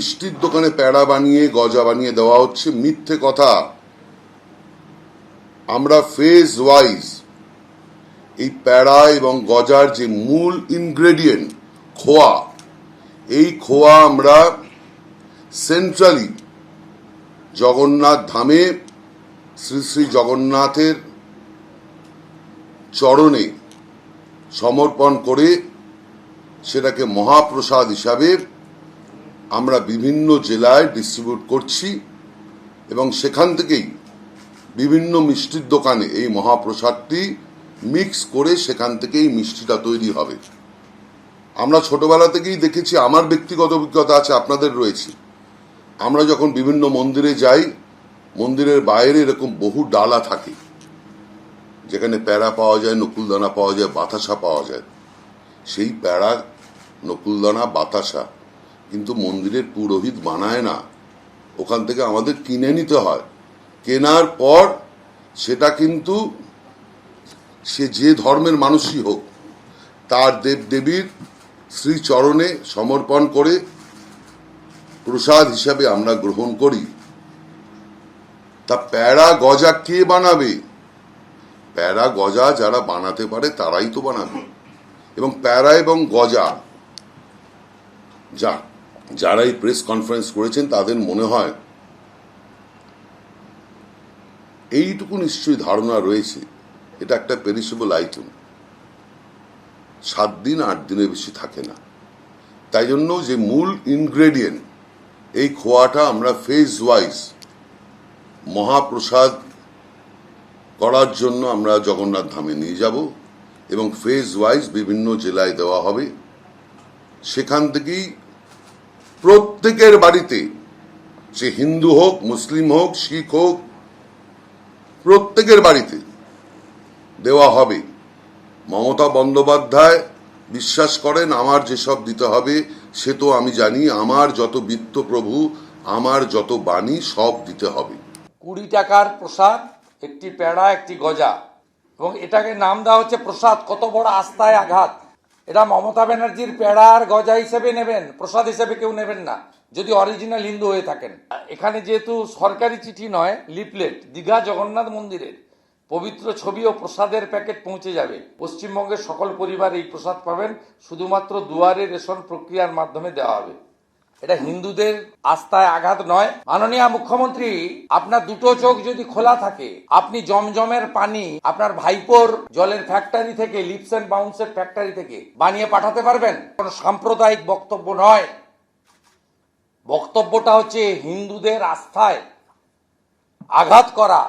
মিষ্টির দোকানে প্যাড়া বানিয়ে গজা বানিয়ে দেওয়া হচ্ছে, মিথ্যে কথা। আমরা ফেজ ওয়াইজ এই প্যাড়া এবং গজার যে মূল ইনগ্রেডিয়েন্ট খোয়া, এই খোয়া আমরা সেন্ট্রালি জগন্নাথ ধামে শ্রী শ্রী জগন্নাথের চরণে সমর্পণ করে সেটাকে মহাপ্রসাদ হিসাবে আমরা বিভিন্ন জেলায় ডিস্ট্রিবিউট করছি এবং সেখান থেকেই বিভিন্ন মিষ্টির দোকানে এই মহাপ্রসাদটি মিক্স করে সেখান থেকেই মিষ্টিটা তৈরি হবে। আমরা ছোটবেলা থেকেই দেখেছি, আমার ব্যক্তিগত অভিজ্ঞতা আছে, আপনাদের রয়েছে। আমরা যখন বিভিন্ন মন্দিরে যাই, মন্দিরের বাইরে এরকম বহু ডালা থাকে যেখানে প্যাড়া পাওয়া যায়, নকুলদানা পাওয়া যায়, বাতাসা পাওয়া যায়। সেই প্যাড়া, নকুলদানা, বাতাসা কিন্তু মন্দিরের পুরোহিত বানায় না, ওখান থেকে আমাদের কিনে নিতে হয়। কেনার পর সেটা কিন্তু সে যে ধর্মের মানুষই হোক তার দেবদেবীর শ্রীচরণে সমর্পণ করে প্রসাদ হিসাবে আমরা গ্রহণ করি। তা প্যাড়া গজা কে বানাবে? প্যাড়া গজা যারা বানাতে পারে তারাই তো বানাবে। এবং প্যাড়া এবং গজা যারা এই প্রেস কনফারেন্স করেছেন তাদের মনে হয় এইটুকু নিশ্চয়ই ধারণা রয়েছে এটা একটা পেরিশেবল আইটেম, 7 দিন 8 দিনের বেশি থাকে না। তাই জন্য যে মূল ইনগ্রেডিয়েন্ট এই খোয়াটা আমরা ফেজ ওয়াইজ মহাপ্রসাদ করার জন্য আমরা জগন্নাথ ধামে নিয়ে যাব এবং ফেজ ওয়াইজ বিভিন্ন জেলায় দেওয়া হবে। সেখান থেকেই প্রত্যেকের বাড়িতে, সে হিন্দু হোক, মুসলিম হোক, শিখ হোক, প্রত্যেকের বাড়িতে দেওয়া হবে। মমতা বন্দ্যোপাধ্যায় বিশ্বাস করেন আমার যেসব দিতে হবে সে তো আমি জানি, আমার যত বিত্ত প্রভু, আমার যত বাণী সব দিতে হবে। 20 টাকার প্রসাদ, একটি প্যাড়া, একটি গজা, এবং এটাকে নাম দেওয়া হচ্ছে প্রসাদ। কত বড় আস্থায় আঘাত! এটা মমতা ব্যানার্জির প্যাড়া আর গজা হিসেবে নেবেন, প্রসাদ হিসেবে কেউ নেবেন না যদি অরিজিনাল হিন্দু হয়ে থাকেন। এখানে যেহেতু সরকারি চিঠি নয়, লিফলেট, দীঘা জগন্নাথ মন্দিরের পবিত্র ছবি ও প্রসাদের প্যাকেট পৌঁছে যাবে। পশ্চিমবঙ্গের সকল পরিবার এই প্রসাদ পাবেন, শুধুমাত্র দুয়ারে রেশন প্রক্রিয়ার মাধ্যমে দেওয়া হবে। এটা হিন্দুদের আস্থায় আঘাত নয়। মাননীয় মুখ্যমন্ত্রী, আপনার দুটো চোখ যদি খোলা থাকে, আপনি জমজমের পানি আপনার ভাইপোর জলের ফ্যাক্টরি থেকে, লিপস এন্ড বাউন্সের ফ্যাক্টরি থেকে বানিয়ে পাঠাতে পারবেন। কোন সাম্প্রদায়িক বক্তব্য নয়, বক্তব্যটা হচ্ছে হিন্দুদের আস্থায় আঘাত করা।